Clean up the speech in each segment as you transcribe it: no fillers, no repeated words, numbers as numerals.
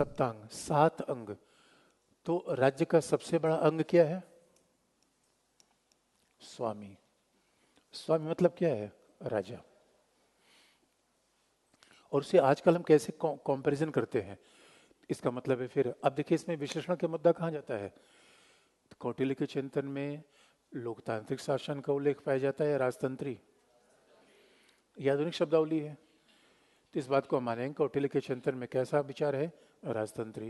सप्तांग 7 अंग। तो राज्य का सबसे बड़ा अंग क्या है? स्वामी। स्वामी मतलब क्या है? राजा। और उसे आजकल हम कैसे कंपैरिजन करते हैं, इसका मतलब है फिर अब देखिए इसमें विश्लेषण का मुद्दा कहाँ जाता है। तो कौटिल्य के चिंतन में लोकतांत्रिक शासन का उल्लेख पाया जाता है या राजतंत्री? यह आधुनिक शब्दावली है। तो इस बात को हम मानेंगे कौटिल्य के चिंतन में कैसा विचार है? राजतंत्री।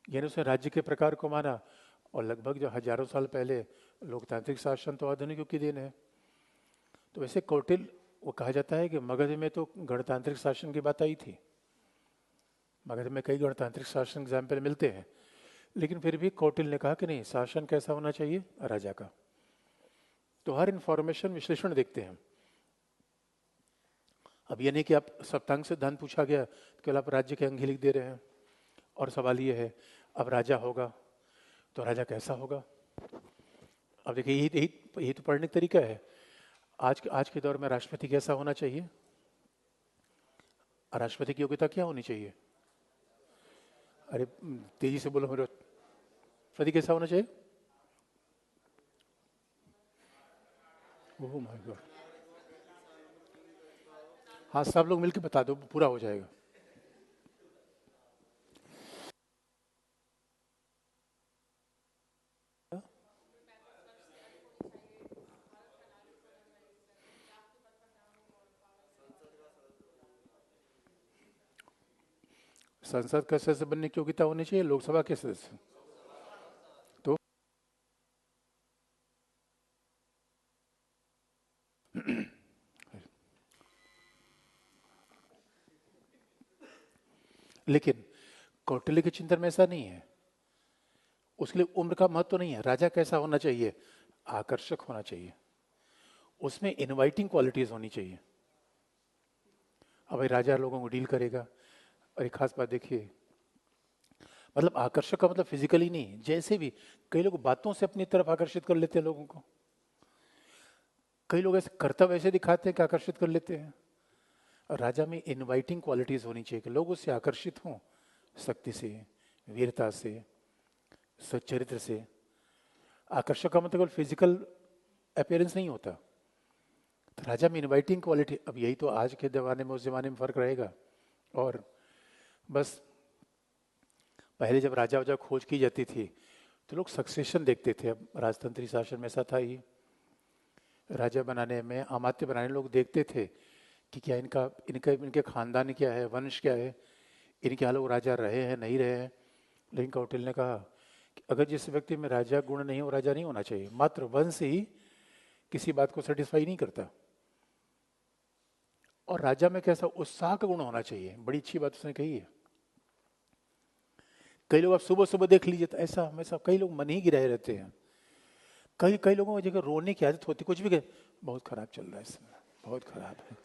यानी उसने राज्य के प्रकार को माना, और लगभग जो हजारों साल पहले लोकतांत्रिक शासन तो आधुनिक युग की देन है। तो वैसे कौटिल्य, वो कहा जाता है कि मगध में तो गणतांत्रिक शासन की बात आई थी, मगध में कई गणतांत्रिक शासन एग्जाम्पल मिलते हैं, लेकिन फिर भी कौटिल्य ने कहा कि नहीं, शासन कैसा होना चाहिए? राजा का। तो हर इंफॉर्मेशन विश्लेषण देखते हैं। अब ये नहीं कि आप सप्तांग सिद्धांत पूछा गया तो केवल आप राज्य के अंग ही लिख दे रहे हैं। और सवाल ये है, अब राजा होगा तो राजा कैसा होगा? अब देखिए यही तो पढ़ने का तरीका है। आज के दौर में राष्ट्रपति कैसा होना चाहिए? राष्ट्रपति की योग्यता क्या होनी चाहिए? अरे तेजी से बोलो, मेरे राष्ट्रपति कैसा होना चाहिए? ओह माय गॉड, हाँ सब लोग मिलकर बता दो, पूरा हो जाएगा। संसद का सदस्य बनने की योग्यता होनी चाहिए, लोकसभा के सदस्य। तो लेकिन कौटिल्य के चिंतन में ऐसा नहीं है। उसके लिए उम्र का महत्व नहीं है। राजा कैसा होना चाहिए? आकर्षक होना चाहिए, उसमें इनवाइटिंग क्वालिटीज होनी चाहिए। अब भाई राजा लोगों को डील करेगा। और एक खास बात देखिए, मतलब आकर्षक का मतलब फिजिकली नहीं, जैसे भी कई लोग बातों से अपनी तरफ आकर्षित कर लेते हैं लोगों को, कई लोग ऐसे कर्तव्य ऐसे दिखाते हैं कि आकर्षित कर लेते हैं। और राजा में इनवाइटिंग क्वालिटीज होनी चाहिए कि लोग उससे आकर्षित हों, शक्ति से, वीरता से, सच्चरित्र से। आकर्षक का मतलब फिजिकल अपीयरेंस नहीं होता। तो राजा में इनवाइटिंग क्वालिटी, अब यही तो आज के जमाने में उस जमाने में फर्क रहेगा। और बस पहले जब राजा वजा खोज की जाती थी तो लोग सक्सेशन देखते थे। अब राजतंत्री शासन में ऐसा था ही, राजा बनाने में, अमात्य बनाने लोग देखते थे कि क्या इनका इनका इनके खानदान क्या है, वंश क्या है, इनके यहाँ लोग राजा रहे हैं नहीं रहे हैं। लेकिन कौटिल्य ने कहा कि अगर जिस व्यक्ति में राजा गुण नहीं हो, राजा नहीं होना चाहिए। मात्र वंश ही किसी बात को सेटिस्फाई नहीं करता। और राजा में कैसा उत्साह का गुण होना चाहिए, बड़ी अच्छी बात उसने कही है। कई लोग आप सुबह सुबह देख लीजिए तो ऐसा हमेशा कई लोग मन ही गिराए रहते हैं। कई कई लोगों को जगह रोने की आदत होती, कुछ भी कहे बहुत खराब चल रहा है इसमें, बहुत खराब है।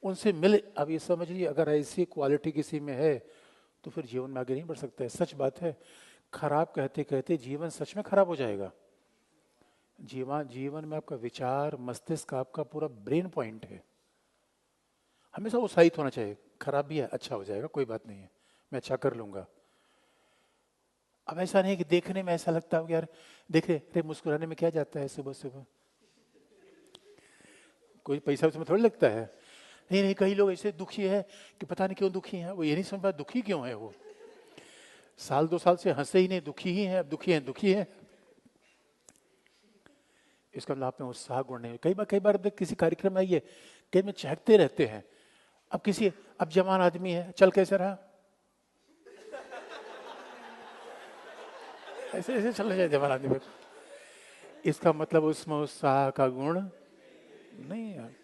उनसे मिल, अब ये समझिए अगर ऐसी क्वालिटी किसी में है तो फिर जीवन में आगे नहीं बढ़ सकता है। सच बात है, खराब कहते कहते जीवन सच में खराब हो जाएगा। जीवन में आपका विचार, मस्तिष्क आपका पूरा ब्रेन पॉइंट है, हमेशा उत्साहित होना चाहिए। खराब भी है, अच्छा हो जाएगा, कोई बात नहीं है, मैं अच्छा कर लूंगा। अब ऐसा नहीं कि देखने में ऐसा लगता है यार देख रहे, अरे मुस्कुराने में क्या जाता है सुबह सुबह, कोई पैसा उसमें थोड़ी लगता है। नहीं नहीं, कई लोग ऐसे दुखी है कि पता नहीं क्यों दुखी है, वो ये नहीं समझ पा दुखी क्यों है। वो साल 2 साल से हंसे ही नहीं, दुखी ही है, अब दुखी है दुखी है। इसका मतलब आप में उत्साह गुण नहीं। कई बार किसी कार्यक्रम में आइए, कई में चहकते रहते हैं। अब किसी, अब जवान आदमी है, चल कैसे रहा, ऐसे ऐसे चल रहे जवान आदमी, इसका मतलब उसमें उत्साह का गुण नहीं है।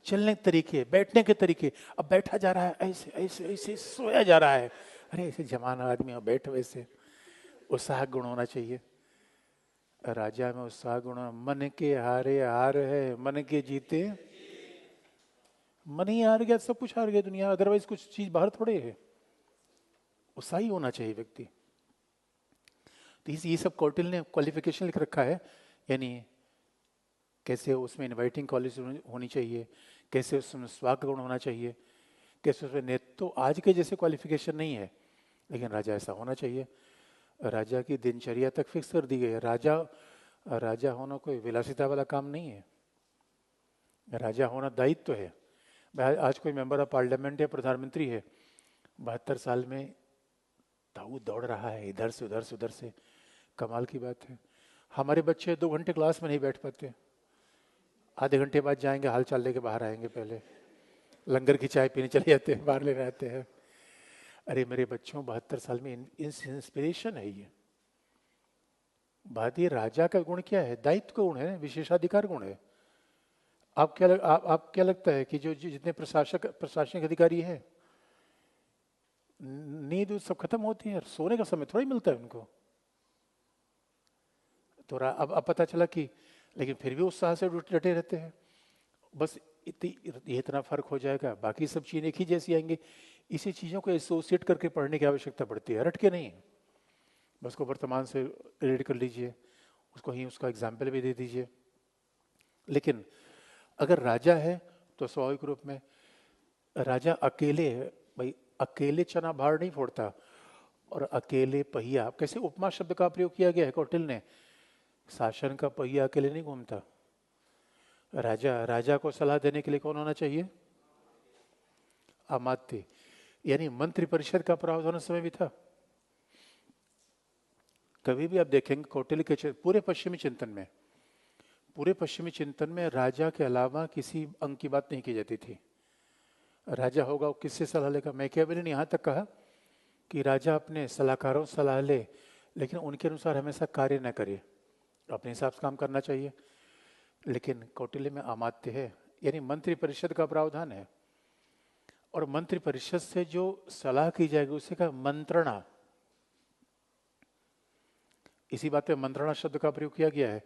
चलने के तरीके, बैठने के तरीके, अब बैठा जा रहा है ऐसे ऐसे ऐसे, सोया जा रहा है, अरे ऐसे जवान आदमी हो बैठ वैसे। उत्साह गुण होना चाहिए। राजा में उत्साह गुण, मन के हारे हार है, मन के जीते, मन ही हार गया सब कुछ हार गया दुनिया, अदरवाइज कुछ चीज बाहर थोड़े है। उत्साही होना चाहिए व्यक्ति। तो ये सब कौटिल्य ने क्वालिफिकेशन लिख रखा है, यानी कैसे उसमें इनवाइटिंग क्वालिटी होनी चाहिए, कैसे उसमें स्वाग गुण होना चाहिए, कैसे उसमें तो आज के जैसे क्वालिफिकेशन नहीं है, लेकिन राजा ऐसा होना चाहिए। राजा की दिनचर्या तक फिक्स कर दी गई है। राजा राजा होना कोई विलासिता वाला काम नहीं है, राजा होना दायित्व तो है। आज कोई मेंबर ऑफ पार्लियामेंट या प्रधानमंत्री है, 72 साल में ताऊ दौड़ रहा है इधर से उधर से उधर से, कमाल की बात है। हमारे बच्चे 2 घंटे क्लास में नहीं बैठ पाते, आधे घंटे बाद जाएंगे, हाल चाल लेके बाहर आएंगे, पहले लंगर की चाय पीने चले जाते हैं, बाहर ले आते हैं। अरे मेरे बच्चों, 72 साल में इंस्पिरेशन है ये बात। ये राजा का गुण क्या है? दायित्व का गुण है, विशेषाधिकार गुण है। आप क्या लगता है कि जो जितने प्रशासनिक अधिकारी हैं, नींद सब खत्म होती है, सोने का समय थोड़ा ही मिलता है उनको। तो अब पता चला कि, लेकिन फिर भी उत्साह से डटे रहते हैं। बस इतना फर्क हो जाएगा, बाकी सब चीजें एक ही जैसी आएंगी। इसी चीजों को एसोसिएट करके पढ़ने की आवश्यकता पड़ती है, रट के नहीं। बस को वर्तमान से रिलेट कर लीजिए, उसको ही उसका एग्जाम्पल भी दे दीजिए। लेकिन अगर राजा है तो स्वाभाविक रूप में राजा अकेले है भाई, अकेले चना भार नहीं फोड़ता और अकेले पहिया। कैसे उपमा शब्द का प्रयोग किया गया है कौटिल्य ने, शासन का पहिया अकेले नहीं घूमता। राजा को सलाह देने के लिए कौन होना चाहिए? अमात्य, यानी मंत्री परिषद का प्रावधान उस समय भी था। कभी भी आप देखेंगे कौटिल्य के पूरे पश्चिमी चिंतन में राजा के अलावा किसी अंग की बात नहीं की जाती थी। राजा होगा वो किससे सलाह लेगा? मैकियावेली ने यहाँ तक कहा कि राजा अपने सलाहकारों से सलाह ले, लेकिन उनके अनुसार हमेशा कार्य न करे, अपने हिसाब से काम करना चाहिए। लेकिन कौटिल्य में अमात्य है, यानी मंत्री परिषद का प्रावधान है। और मंत्री परिषद से जो सलाह की जाएगी उसे का मंत्रणा। इसी बात पे मंत्रणा शब्द का प्रयोग किया गया है।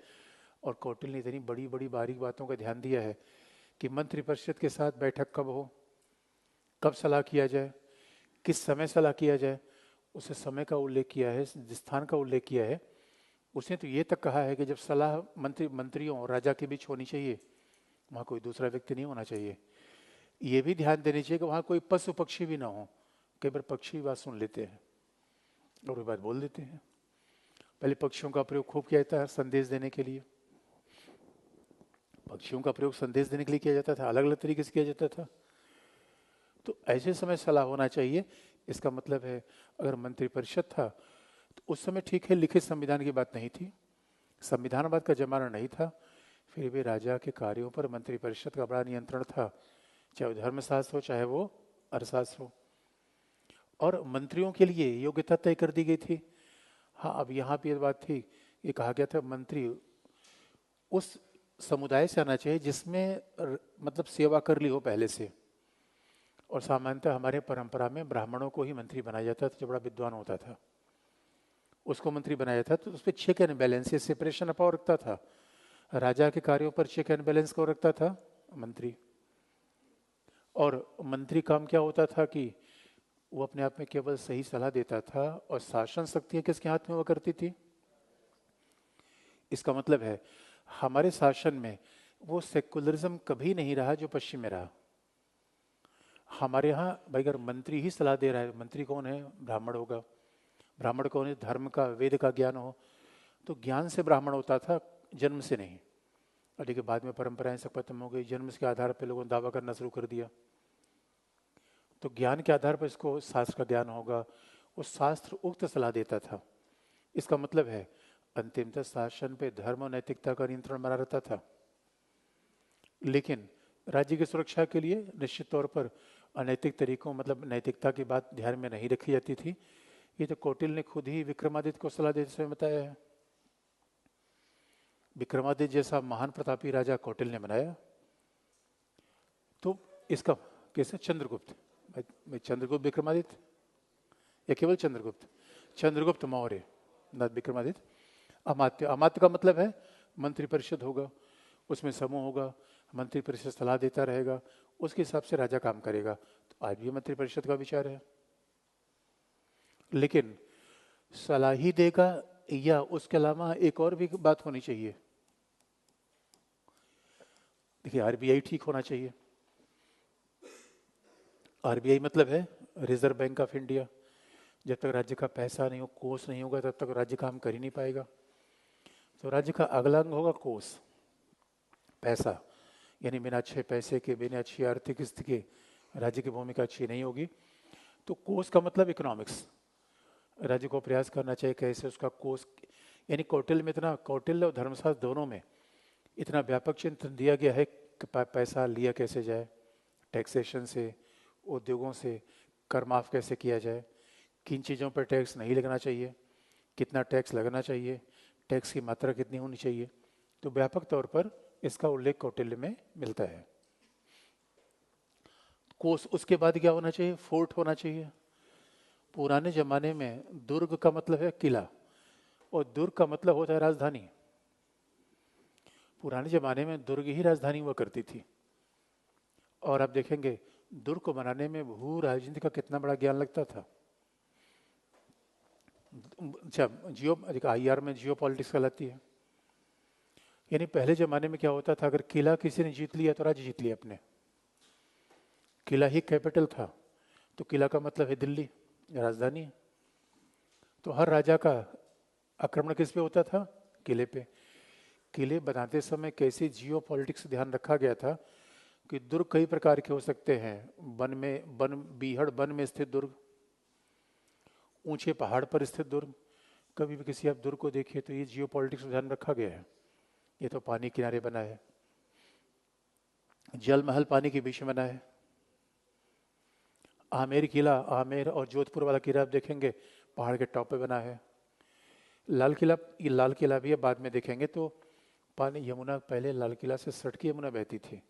और कौटिल्य ने इतनी बड़ी बड़ी बारीक बातों का ध्यान दिया है कि मंत्री परिषद के साथ बैठक कब हो, कब सलाह किया जाए, किस समय सलाह किया जाए, उसे समय का उल्लेख किया है, स्थान का उल्लेख किया है। उसने तो ये तक कहा है कि जब सलाह मंत्रियों और राजा के बीच होनी चाहिए, वहाँ कोई दूसरा व्यक्ति नहीं होना चाहिए। ये भी ध्यान देनी चाहिए कि वहाँ कोई पशु पक्षी भी ना हो। कई बार पक्षी बात सुन लेते हैं और वो बात बोल देते हैं। पहले पक्षियों का प्रयोग खूब किया जाता है संदेश देने के लिए, पक्षियों का प्रयोग संदेश देने के लिए किया जाता था, अलग अलग तरीके से किया जाता था। तो ऐसे समय सलाह होना चाहिए। इसका मतलब है अगर मंत्रिपरिषद था तो उस समय ठीक है, लिखित संविधान की बात नहीं थी, संविधानवाद का जमाना नहीं था, फिर भी राजा के कार्यों पर मंत्रिपरिषद का बड़ा नियंत्रण था, चाहे वो धर्मशास्त्र हो चाहे वो अर्थशास्त्र हो। और मंत्रियों के लिए योग्यता तय कर दी गई थी। हाँ, अब यहाँ पे बात थी, ये कहा गया था मंत्री उस समुदाय से आना चाहिए जिसमें मतलब सेवा कर ली हो पहले से। और सामान्यतः हमारे परंपरा में ब्राह्मणों को ही मंत्री बनाया जाता था, जो बड़ा विद्वान होता था उसको मंत्री बनाया जाता था। तो उस पर check and balance, separation of power रखता था। राजा के कार्यों पर चेक एंड बैलेंस को रखता था मंत्री। और मंत्री काम क्या होता था कि वो अपने आप में केवल सही सलाह देता था और शासन शक्तियां किसके हाथ में हुआ करती थी। इसका मतलब है हमारे शासन में वो सेकुलरिज्म कभी नहीं रहा जो पश्चिम में रहा। हमारे यहाँ भाई अगर मंत्री ही सलाह दे रहा है, मंत्री कौन है? ब्राह्मण होगा। ब्राह्मण कौन है? धर्म का वेद का ज्ञान हो, तो ज्ञान से ब्राह्मण होता था, जन्म से नहीं। और देखिए बाद में परंपराएं सब खत्म हो गई, जन्म के आधार पर लोगों ने दावा करना शुरू कर दिया। तो ज्ञान के आधार पर इसको शास्त्र का ज्ञान होगा, उस शास्त्र उक्त सलाह देता था। इसका मतलब है अंतिमतः शासन पे धर्म और नैतिकता का नियंत्रण बना रहता था। लेकिन राज्य की सुरक्षा के लिए निश्चित तौर पर अनैतिक तरीकों मतलब नैतिकता की बात ध्यान में नहीं रखी जाती थी। ये तो कौटिल्य ने खुद ही विक्रमादित्य को सलाह देते समय बताया है। विक्रमादित्य जैसा महान प्रतापी राजा कौटिल्य ने बनाया। तो इसका कैसे? चंद्रगुप्त, चंद्रगुप्त विक्रमादित्य या केवल चंद्रगुप्त? चंद्रगुप्त मौर्य, न विक्रमादित्य। अमात्य, अमात्य का मतलब है मंत्रिपरिषद होगा, उसमें समूह होगा, मंत्रिपरिषद सलाह देता रहेगा, उसके हिसाब से राजा काम करेगा। तो आज भी मंत्रिपरिषद का विचार है। लेकिन सलाह ही देगा या उसके अलावा एक और भी बात होनी चाहिए। देखिए आरबीआई ठीक होना चाहिए, आरबीआई मतलब है रिजर्व बैंक ऑफ इंडिया। जब तक राज्य का पैसा नहीं हो, कोष नहीं होगा, तब तक राज्य काम कर ही नहीं पाएगा। तो राज्य का अगला अंग होगा कोष, पैसा। यानी बिना अच्छे पैसे के, बिना अच्छी आर्थिक स्थिति के राज्य की भूमिका अच्छी नहीं होगी। तो कोष का मतलब इकोनॉमिक्स। राज्य को प्रयास करना चाहिए कैसे उसका कोष, यानी कौटिल्य में इतना, कौटिल्य और धर्मशास्त्र दोनों में इतना व्यापक चिंतन दिया गया है कि पैसा लिया कैसे जाए, टैक्सेशन से, उद्योगों से, कर माफ कैसे किया जाए, किन चीज़ों पर टैक्स नहीं लगना चाहिए, कितना टैक्स लगना चाहिए, टैक्स की मात्रा कितनी होनी चाहिए। तो व्यापक तौर पर इसका उल्लेख कौटिल्य में मिलता है। कोष, उसके बाद क्या होना चाहिए, फोर्ट होना चाहिए। पुराने जमाने में दुर्ग का मतलब है किला, और दुर्ग का मतलब होता है राजधानी। पुराने जमाने में दुर्ग ही राजधानी हुआ करती थी। और आप देखेंगे दुर्ग को बनाने में भू राजनीति का कितना बड़ा ज्ञान लगता था। अच्छा, IR में जियो पॉलिटिक्स कहलाती है। यानी पहले जमाने में क्या होता था, अगर किला किसी ने जीत लिया तो राज्य जीत लिया अपने, किला ही कैपिटल था। तो किला का मतलब है दिल्ली, राजधानी। तो हर राजा का आक्रमण किस पे होता था, किले पे। किले बनाते समय कैसी जियो पॉलिटिक्स ध्यान रखा गया था कि दुर्ग कई प्रकार के हो सकते हैं। वन में, बीहड़ वन में स्थित दुर्ग, ऊंचे पहाड़ पर स्थित दुर्ग। कभी भी किसी आप दुर्ग को देखिए तो ये जियो पॉलिटिक्स ध्यान रखा गया है। ये तो पानी किनारे बना है, जल महल पानी के बीच में बना है। आमेर किला, आमेर और जोधपुर वाला किला आप देखेंगे पहाड़ के टॉप पे बना है। लाल किला, ये लाल किला भी है, बाद में देखेंगे तो पानी, यमुना पहले लाल किला से सट के यमुना बहती थी,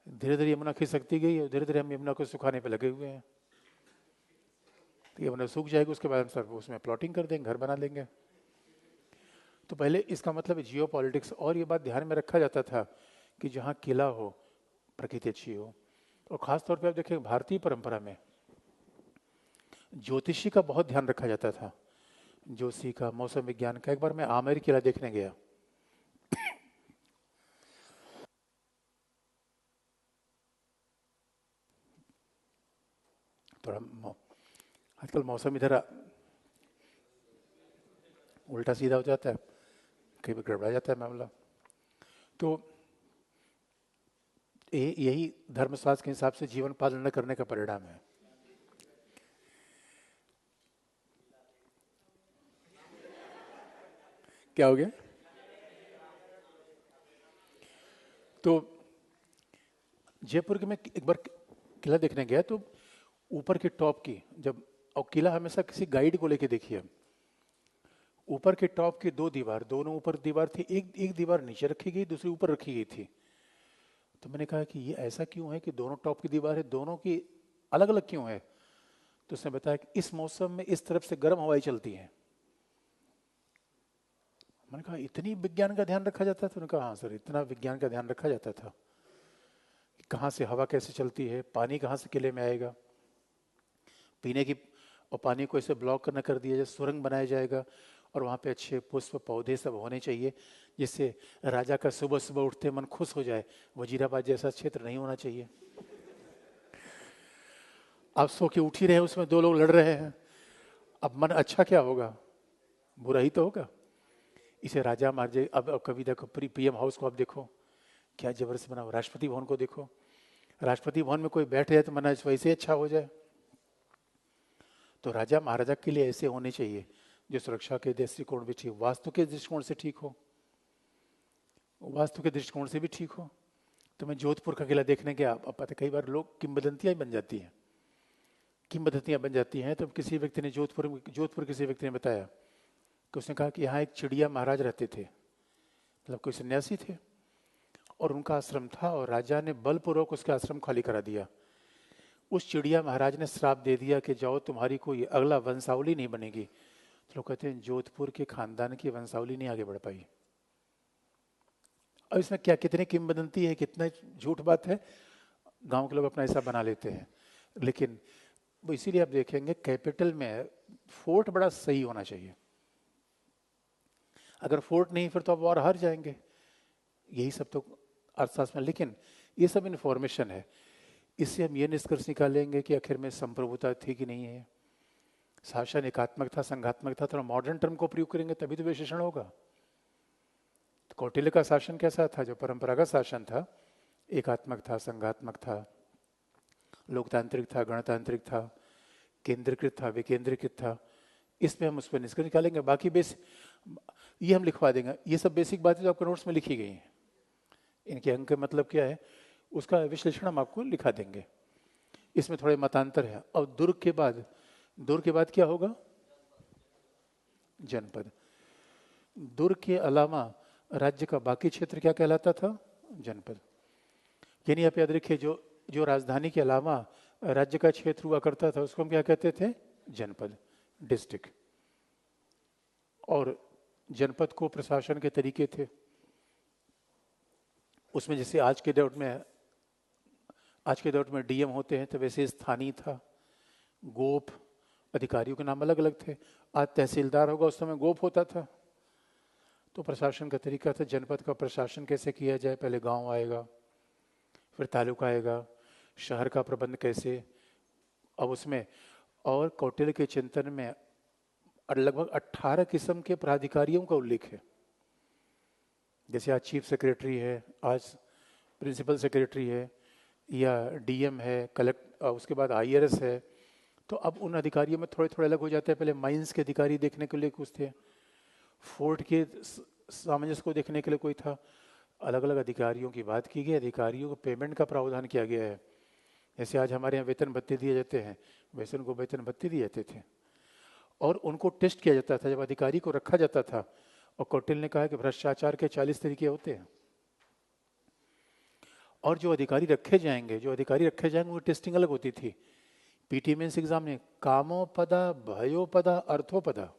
धीरे धीरे यमुना खिसकती गई और धीरे धीरे हम यमुना को सुखाने पे लगे हुए हैं। तो यमुना सूख जाएगी, उसके बाद हम सब उसमें प्लॉटिंग कर देंगे, घर बना लेंगे। तो पहले इसका मतलब है जियो पॉलिटिक्स। और ये बात ध्यान में रखा जाता था कि जहाँ किला हो, प्रकृति अच्छी हो। और ख़ास तौर पे आप देखिए भारतीय परंपरा में ज्योतिषी का बहुत ध्यान रखा जाता था, ज्योतिषी का, मौसम विज्ञान का। एक बार मैं आमेर किला देखने गया, थोड़ा आजकल मौसम इधर उल्टा सीधा हो जाता है, कहीं भी गड़बड़ा जाता है मामला। तो यही धर्मशास्त्र के हिसाब से जीवन पालन न करने का परिणाम है। क्या हो गया? तो जयपुर के में एक बार किला देखने गया, तो ऊपर के टॉप की जब, और किला हमेशा किसी गाइड को लेके देखिए, ऊपर के टॉप की दो दीवार, दोनों ऊपर दीवार थी, एक दीवार नीचे रखी गई, दूसरी ऊपर रखी गई थी। तो मैंने कहा कि ये ऐसा क्यों है कि दोनों टॉप की दीवार है, दोनों की अलग अलग क्यों है? तो उसने बताया कि इस मौसम में इस तरफ से गर्म हवाएं चलती हैं। मैंने कहा इतनी विज्ञान का ध्यान रखा जाता था? उन्होंने कहा हाँ सर, इतना विज्ञान का ध्यान रखा जाता था कि कहाँ से हवा कैसे चलती है, पानी कहाँ से किले में आएगा, पीने की, और पानी को ऐसे ब्लॉक करना कर दिया जाए, सुरंग बनाया जाएगा, और वहाँ पे अच्छे पुष्प पौधे सब होने चाहिए जिससे राजा का सुबह सुबह उठते मन खुश हो जाए। वजीराबाद जैसा क्षेत्र नहीं होना चाहिए। आप सो के उठ ही रहे हैं, उसमें दो लोग लड़ रहे हैं, अब मन अच्छा क्या होगा, बुरा ही तो होगा। इसे राजा महाराजा, अब कभी देखो PM हाउस को आप देखो क्या जबरदस्त बना हुआ, राष्ट्रपति भवन को देखो, राष्ट्रपति भवन में कोई बैठ जाए तो मन वैसे ही अच्छा हो जाए। तो राजा महाराजा के लिए ऐसे होने चाहिए जो सुरक्षा के दृष्टिकोण भी ठीक, वास्तु के दृष्टिकोण से ठीक हो, वास्तु के दृष्टिकोण से भी ठीक हो। तो मैं जोधपुर का किला देखने गया। अब पता कई बार लोग किंवदंतियां बन जाती हैं, किंवदंतियां बन जाती हैं। तो किसी व्यक्ति ने जोधपुर किसी व्यक्ति ने बताया कि उसने कहा कि यहाँ एक चिड़िया महाराज रहते थे, मतलब कोई सन्यासी थे, और उनका आश्रम था, और राजा ने बलपूर्वक उसका आश्रम खाली करा दिया। उस चिड़िया महाराज ने श्राप दे दिया कि जाओ, तुम्हारी कोई अगला वंशावली नहीं बनेगी। तो लोग कहते हैं जोधपुर के खानदान की वंशावली नहीं आगे बढ़ पाई। अब इसमें क्या, कितनी किंवदंती है, कितना झूठ बात है, गांव के लोग अपना ऐसा बना लेते हैं। लेकिन वो इसीलिए आप देखेंगे कैपिटल में फोर्ट बड़ा सही होना चाहिए। अगर फोर्ट नहीं फिर तो आप और हार जाएंगे। यही सब तो अर्थशास्त्र में। लेकिन ये सब इन्फॉर्मेशन है, इससे हम ये निष्कर्ष निकालेंगे कि आखिर में संप्रभुता थी कि नहीं है, शासन एकात्मक था संघात्मक था। थोड़ा मॉडर्न टर्म को प्रयोग करेंगे तभी तो विशेषण होगा। तो कौटिल्य का शासन कैसा था? जो परंपरागत शासन था, एकात्मक था संघात्मक था, लोकतांत्रिक था गणतांत्रिक था, केंद्रीकृत था विकेंद्रीकृत था। इसमें हम उस पर निष्कर्ष निकालेंगे। बाकी ये हम लिखवा देंगे। ये सब बेसिक बातें जो आपके नोट्स में लिखी गई हैं, इनके अंक का मतलब क्या है उसका विश्लेषण हम आपको लिखा देंगे। इसमें थोड़े मतांतर है। अब दुर्ग के बाद क्या होगा? जनपद। दुर्ग के अलावा राज्य का बाकी क्षेत्र क्या कहलाता था? जनपद। यानी आप याद रखिए, जो राजधानी के अलावा राज्य का क्षेत्र हुआ करता था उसको हम क्या कहते थे? जनपद, डिस्ट्रिक्ट। और जनपद को प्रशासन के तरीके थे उसमें, जैसे आज के दौर में डीएम होते हैं, तो वैसे स्थानीय था। गोप, अधिकारियों के नाम अलग अलग थे। आज तहसीलदार होगा, उस समय गोप होता था। तो प्रशासन का तरीका था, जनपद का प्रशासन कैसे किया जाए, पहले गांव आएगा, फिर तालुका आएगा, शहर का प्रबंध कैसे। अब उसमें और कौटिल्य के चिंतन में लगभग 18 किस्म के प्राधिकारियों का उल्लेख है। जैसे आज चीफ सेक्रेटरी है, आज प्रिंसिपल सेक्रेटरी है, या डीएम है, उसके बाद आईआरएस है। तो अब उन अधिकारियों में थोड़े थोड़े अलग हो जाते हैं। पहले माइंस के अधिकारी देखने के लिए कुछ थे, फोर्ट के सामंजस्य को देखने के लिए कोई था। अलग अलग अधिकारियों की बात की गई। अधिकारियों को पेमेंट का प्रावधान किया गया है। जैसे आज हमारे यहाँ वेतन भत्ते दिए जाते हैं, वैसे उनको वेतन भत्ते दिए जाते थे। और उनको टेस्ट किया जाता था जब अधिकारी को रखा जाता था। और कौटिल्य ने कहा कि भ्रष्टाचार के 40 तरीके होते हैं, और जो अधिकारी रखे जाएंगे उनकी टेस्टिंग अलग होती थी। पीटी मेंस एग्जाम में कामोपदा, भयोपदा, अर्थोपदा,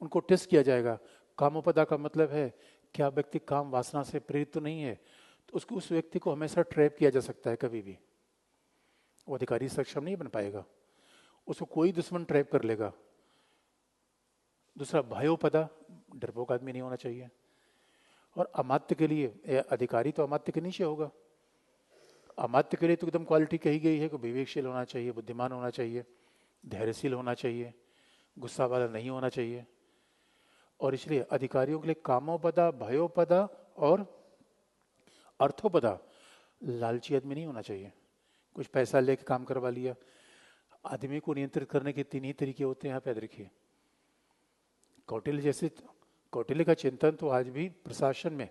उनको टेस्ट किया जाएगा। कामोपदा का मतलब है क्या व्यक्ति काम वासना से प्रेरित तो नहीं है, तो उस व्यक्ति को हमेशा ट्रैप किया जा सकता है। कभी भी वो अधिकारी सक्षम नहीं बन पाएगा, उसको कोई दुश्मन ट्रैप कर लेगा। दूसरा भयोपदा, डरपोक आदमी नहीं होना चाहिए। और अमात्य के लिए, अधिकारी तो अमात्य के नीचे होगा। अमात्य के लिए तो एकदम क्वालिटी कही गई है कि विवेकशील होना चाहिए, बुद्धिमान होना चाहिए, धैर्यशील होना चाहिए, गुस्सा वाला नहीं होना चाहिए। और इसलिए अधिकारियों के लिए कामोपदा, भयोपदा और अर्थोपदा, लालची आदमी नहीं होना चाहिए, कुछ पैसा लेके काम करवा लिया। आदमी को नियंत्रित करने के 3 ही तरीके होते हैं, आप याद रखिए। कौटिल्य का चिंतन तो आज भी प्रशासन में,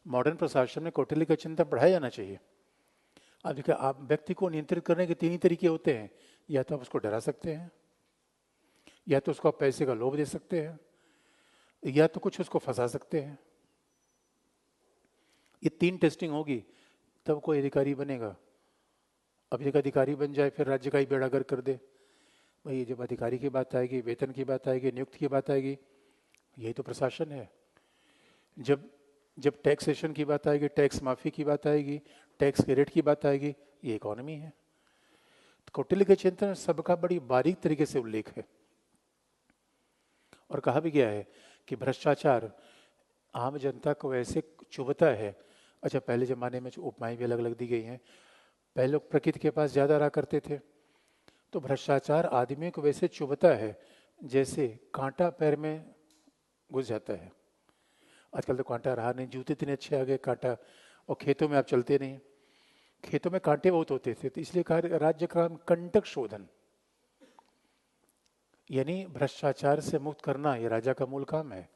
मॉडर्न प्रशासन में कौटिल्य का चिंतन पढ़ाया जाना चाहिए। अब देखिए, आप व्यक्ति को नियंत्रित करने के 3 ही तरीके होते हैं। या तो आप उसको डरा सकते हैं, या तो उसको आप पैसे का लोभ दे सकते हैं, या तो कुछ उसको फंसा सकते हैं। ये 3 टेस्टिंग होगी तब कोई अधिकारी बनेगा। अब एक अधिकारी बन जाए फिर राज्य का ही बेड़ा गर्क कर दे। भाई जब अधिकारी की बात आएगी, वेतन की बात आएगी, नियुक्ति की बात आएगी, यही तो प्रशासन है। जब टैक्सेशन की बात आएगी, टैक्स माफी की बात आएगी, टैक्स के रेट की बात आएगी, ये इकोनॉमी है। तो कौटिल्य के चिंतन में सबका बड़ी बारीक तरीके से उल्लेख है। और कहा भी गया है कि भ्रष्टाचार आम जनता को ऐसे चुभता है। अच्छा, पहले जमाने में उपमाएं भी अलग अलग दी गई हैं। पहले लोग प्रकृति के पास ज्यादा रहा करते थे, तो भ्रष्टाचार आदमी को वैसे चुभता है जैसे कांटा पैर में घुस जाता है। आजकल तो कांटा रहा नहीं, जूते इतने अच्छे आ गए कांटा, और खेतों में आप चलते नहीं, खेतों में कांटे बहुत होते थे। तो इसलिए कहा राज्य का कंटक शोधन, यानी भ्रष्टाचार से मुक्त करना, ये राजा का मूल काम है।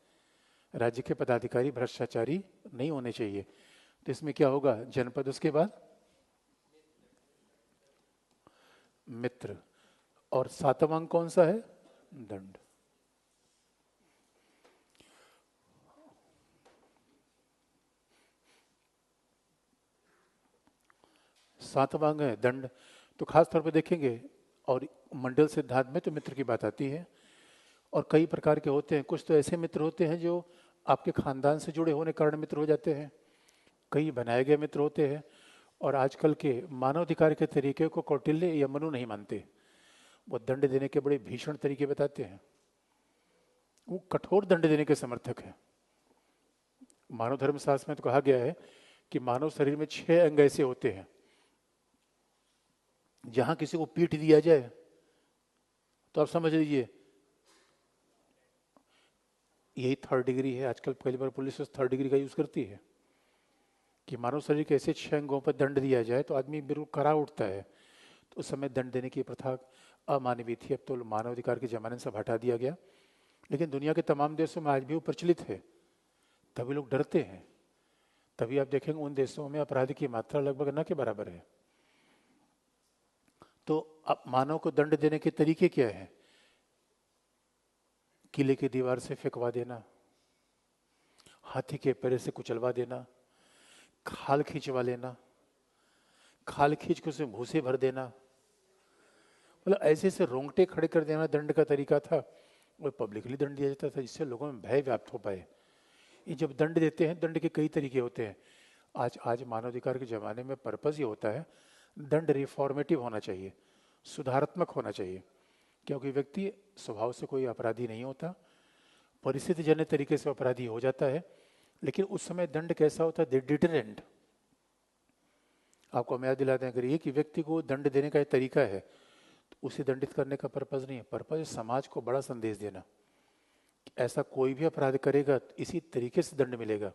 राज्य के पदाधिकारी भ्रष्टाचारी नहीं होने चाहिए। तो इसमें क्या होगा? जनपद, उसके बाद मित्र, और 7वां अंक कौन सा है? दंड। सातवां अंग है दंड। तो खास तौर पर देखेंगे, और मंडल सिद्धांत में तो मित्र की बात आती है। और कई प्रकार के होते हैं। कुछ तो ऐसे मित्र होते हैं जो आपके खानदान से जुड़े होने कारण मित्र हो जाते हैं, कई बनाए गए मित्र होते हैं। और आजकल के मानवाधिकार के तरीके को कौटिल्य या मनु नहीं मानते, वो दंड देने के बड़े भीषण तरीके बताते हैं। वो कठोर दंड देने के समर्थक है। मानव धर्मशास्त्र में तो कहा गया है कि मानव शरीर में 6 अंग ऐसे होते हैं, जहां किसी को पीट दिया जाए तो आप समझ लीजिए यही 3rd डिग्री है। आजकल पहली बार पुलिस 3rd डिग्री का यूज करती है कि मानव शरीर के ऐसे 6 अंगों पर दंड दिया जाए तो आदमी बिल्कुल करा उठता है। तो उस समय दंड देने की प्रथा अमानवीय थी। अब तो मानवाधिकार के जमाने से हटा दिया गया, लेकिन दुनिया के तमाम देशों में आज भी वो प्रचलित है। तभी लोग डरते हैं। तभी आप देखेंगे उन देशों में अपराध की मात्रा लगभग न के बराबर है। तो अब मानव को दंड देने के तरीके क्या है? किले की दीवार से फेंकवा देना, हाथी के पैर से कुचलवा देना, खाल खींचवा लेना, खाल खींच के उसमें भूसे भर देना, मतलब ऐसे ऐसे रोंगटे खड़े कर देना दंड का तरीका था। और पब्लिकली दंड दिया जाता था जिससे लोगों में भय व्याप्त हो पाए। ये जब दंड देते हैं, दंड के कई तरीके होते हैं। आज मानवाधिकार के जमाने में पर्पस ये होता है, दंड रिफॉर्मेटिव होना चाहिए, सुधारात्मक होना चाहिए। क्योंकि व्यक्ति स्वभाव से कोई अपराधी नहीं होता, परिस्थिति जन्य तरीके से अपराधी हो जाता है। लेकिन उस समय दंड कैसा होता है? डिटरेंट। आपको हम याद दिलाते हैं, अगर एक ही व्यक्ति को दंड देने का एक तरीका है तो उसे दंडित करने का पर्पज नहीं है। पर्पज समाज को बड़ा संदेश देना, ऐसा कोई भी अपराध करेगा तो इसी तरीके से दंड मिलेगा।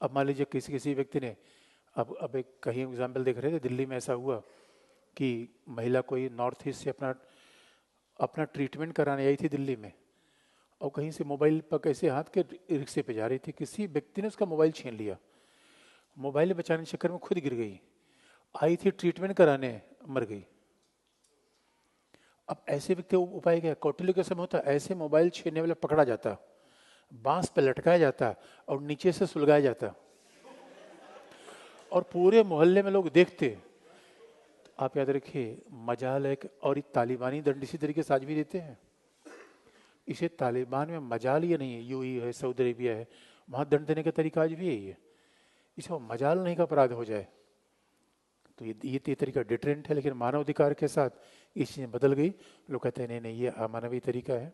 अब मान लीजिए किसी व्यक्ति ने, अब एक कहीं एग्जाम्पल देख रहे थे, दिल्ली में ऐसा हुआ कि महिला कोई नॉर्थ ईस्ट से अपना ट्रीटमेंट कराने आई थी दिल्ली में, और कहीं से मोबाइल पर कैसे हाथ के रिक्शे पे जा रही थी, किसी व्यक्ति ने उसका मोबाइल छीन लिया। मोबाइल बचाने के चक्कर में खुद गिर गई। आई थी ट्रीटमेंट कराने, मर गई। अब ऐसे व्यक्ति उपाय क्या? कौटिल्य के समय होता, ऐसे मोबाइल छीनने वाला पकड़ा जाता, बांस पे लटकाया जाता और नीचे से सुलगाया जाता, और पूरे मोहल्ले में लोग देखते। आप याद रखिए, मजाल है। और तालिबानी दंड इसी तरीके से आज भी देते हैं। इसे तालिबान में मजाल ये नहीं है, यूएई है, सऊदी अरेबिया है, वहां दंड देने का तरीका आज भी यही है। इसे मजाल नहीं का अपराध हो जाए तो ये तरीका डिटरेंट है। लेकिन मानवाधिकार के साथ ये चीज़ें बदल गई। लोग कहते हैं नहीं नहीं, ये अमानवीय तरीका है।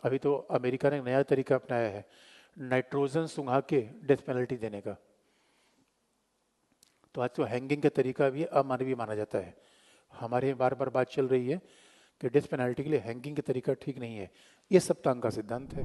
अभी तो अमेरिका ने नया तरीका अपनाया है, नाइट्रोजन सुंघा के डेथ पेनल्टी देने का। तो आज तो हैंगिंग का तरीका भी अमानवीय माना जाता है। हमारे बार बार बात चल रही है कि डेथ पेनल्टी के लिए हैंगिंग का तरीका ठीक नहीं है। ये सप्तांग का सिद्धांत है।